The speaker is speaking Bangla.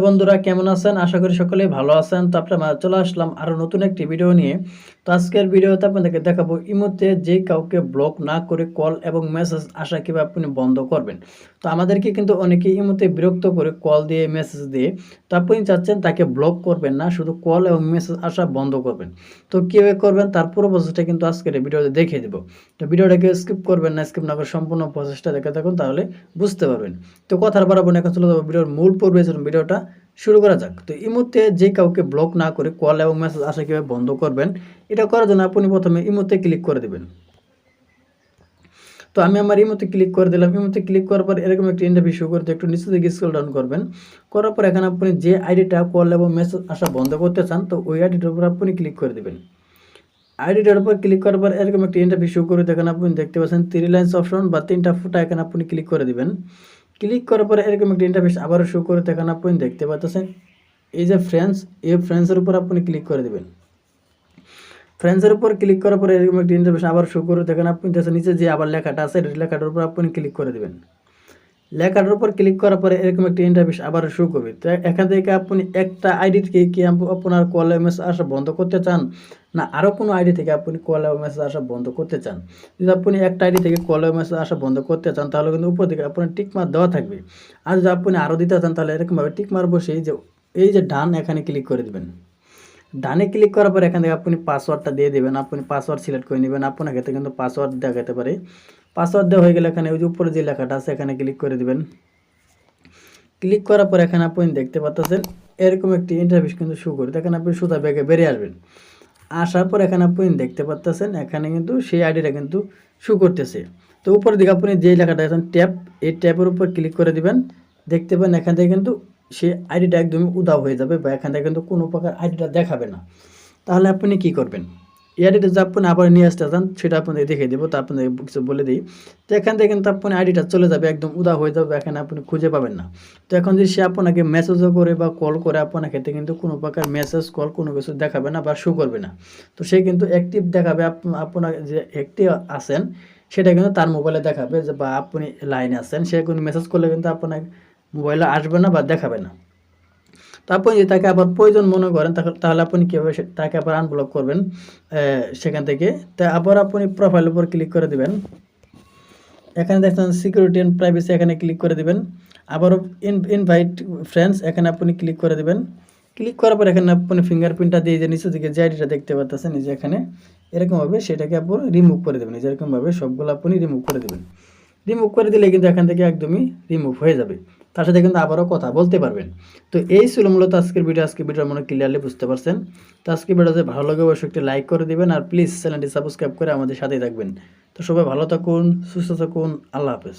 বন্ধুরা কেমন আছেন? আশা করি সকলেই ভালো আছেন। তো আপনার মাঝে চলে আসলাম আরো নতুন একটি ভিডিও নিয়ে। তো আজকের ভিডিওতে আপনাদেরকে দেখাবো ইমোতে যে কাউকে ব্লক না করে কল এবং মেসেজ আসা কিভাবে আপনি বন্ধ করবেন। তো আমাদেরকে কিন্তু অনেকেই ইমোতে বিরক্ত করে কল দিয়ে মেসেজ দিয়ে। তো আপনি চাচ্ছেন তাকে ব্লক করবেন না, শুধু কল এবং মেসেজ আসা বন্ধ করবেন। তো কিভাবে করবেন তার পুরো প্রসেসটা কিন্তু আজকের এই ভিডিওতে দেখিয়ে দিব। তো ভিডিওটাকে স্কিপ করবেন না, স্কিপ না করে সম্পূর্ণ প্রসেসটা দেখে থাকুন, তাহলে বুঝতে পারবেন। তো কথার বাড়াবো না, এখন চলে যাবো ভিডিওর মূল পর্বে। চলুন ভিডিওটা শুরু করা যাক। তো ইমোতে যে কাউকে ব্লক না করে কল এবং মেসেজ আসা কিভাবে বন্ধ করবেন, এটা করার জন্য আপনি প্রথমে ইমোতে ক্লিক করে দিবেন। তো আমি আমার ইমোতে ক্লিক করে দিলাম। ইমোতে ক্লিক করার পর এরকম একটা ইন্টারভিউ শো করতে একটু নিচে দিকে স্ক্রল ডাউন করবেন। করার পর এখানে আপনি যে আইডিটা কল এবং মেসেজ আসা বন্ধ করতে চান, তো ওই আইডিটার উপর আপনি ক্লিক করে দিবেন। আইডিটার উপর ক্লিক করার পর এরকম একটা ইন্টারভিউ শো করে দেখেন, আপনি দেখতে পাচ্ছেন 3 লাইন্স অপশন বা 3টা ফুটা, এখানে আপনি ক্লিক করে দিবেন। ক্লিক করার পরে এরকম একটা ইন্টারফেস আবারও শো করে দেখেন, আপনি দেখতে পাচ্ছেন এই যে ফ্রেন্ডস, এই ফ্রেন্ডসের উপর আপনি ক্লিক করে দিবেন। ফ্রেন্ডসের উপর ক্লিক করার পরে এরকম একটা ইন্টারফেস আবার শো করে দেখেন, আপনি দেখছেন নিচে যে আবার লেখাটা আছে, লেখাটার উপর আপনি ক্লিক করে দিবেন। লেখাটার উপর ক্লিক করার পরে এরকম একটা ইন্টারফেস আবার শো করবে। তো এখান থেকে আপনি একটা আইডি থেকে কি আপনার কল মেসেজ আসা বন্ধ করতে চান, না আরও কোনো আইডি থেকে আপনি কল মেসেজ আসা বন্ধ করতে চান। যদি আপনি একটা আইডি থেকে কল মেসেজ আসা বন্ধ করতে চান, তাহলে কিন্তু উপর দিকে আপনার টিকমার দেওয়া থাকবে। আর যদি আপনি আরও দিতে চান, তাহলে এরকমভাবে টিকমার বসে এই যে ডান, এখানে ক্লিক করে দেবেন। ডানে ক্লিক করার পর এখান থেকে আপনি পাসওয়ার্ডটা দিয়ে দেবেন। আপনি পাসওয়ার্ড সিলেক্ট করে নেবেন। আপনার ক্ষেত্রে কিন্তু পাসওয়ার্ড দেখাতে পারে। পাসওয়ার্ড দেওয়া হয়ে গেলে এখানে ওই যে উপরে যে লেখাটা আছে, এখানে ক্লিক করে দিবেন। ক্লিক করার পর এখানে আপনি দেখতে পাচ্ছেন এরকম একটি ইন্টারফেস কিন্তু শো করে দেখেন, আপনি সোজা ব্যাগে বেরিয়ে আসবেন। আসার পর এখানে আপনি দেখতে পাচ্ছেন এখানে কিন্তু সেই আইডিটা কিন্তু শো করতেছে। তো উপরের দিকে আপনি যে লেখাটা আছেন ট্যাপ, এই ট্যাপের উপর ক্লিক করে দিবেন। দেখতে পাবেন এখান থেকে কিন্তু সেই আইডিটা একদমই উধাও হয়ে যাবে, বা এখান থেকে কিন্তু কোনো প্রকার আইডিটা দেখাবে না। তাহলে আপনি কি করবেন? এই আইডিটা যে আপনি আবার নিয়ে আসতে চান, সেটা আপনাদের দেখিয়ে দেবো। তো আপনাদের কিছু বলে দিই। তো এখান থেকে কিন্তু আপনি আইডিটা চলে যাবে, একদম উধাও হয়ে যাবে, এখানে আপনি খুঁজে পাবেন না। তো এখন যদি সে আপনাকে মেসেজও করে বা কল করে, আপনার ক্ষেত্রে কিন্তু কোনো প্রকার মেসেজ কল কোনো কিছু দেখাবে না বা শো করবে না। তো সে কিন্তু অ্যাক্টিভ দেখাবে, আপনার যে অ্যাক্টিভ আছেন সেটা কিন্তু তার মোবাইলে দেখাবে, যে বা আপনি লাইনে আছেন। সে কোনো মেসেজ করলে কিন্তু আপনার মোবাইলে আসবে না বা দেখাবে না। তারপর যদি তাকে আবার প্রয়োজন মনে করেন, তাহলে আপনি কীভাবে তাকে আবার আনব্লক করবেন সেখান থেকে। তা আবার আপনি প্রোফাইলের উপর ক্লিক করে দিবেন। এখানে দেখছেন সিকিউরিটি অ্যান্ড প্রাইভেসি, এখানে ক্লিক করে দিবেন। আবারও ইনভাইট ফ্রেন্ডস, এখানে আপনি ক্লিক করে দিবেন। ক্লিক করার পর এখানে আপনি ফিঙ্গারপ্রিন্টটা দিয়ে যে নিচে দিকে যে আইডিটা দেখতে পাচ্ছেন, এই যে এখানে এরকমভাবে সেটাকে আপনি রিমুভ করে দেবেন। এরকমভাবে সবগুলো আপনি রিমুভ করে দেবেন। রিমুভ করে দিলে কিন্তু এখান থেকে একদমই রিমুভ হয়ে যাবে। তার সাথে কিন্তু আবারও কথা বলতে পারবেন। তো এই ছিল মূলত আজকের ভিডিও। আজকের ভিডিওর মনে ক্লিয়ারলি বুঝতে পারছেন। তো আজকের ভিডিওতে ভালো লাগে অবশ্যই একটি লাইক করে দিবেন, আর প্লিজ চ্যানেলটি সাবস্ক্রাইব করে আমাদের সাথেই থাকবেন। তো সবাই ভালো থাকুন, সুস্থ থাকুন, আল্লাহ হাফেজ।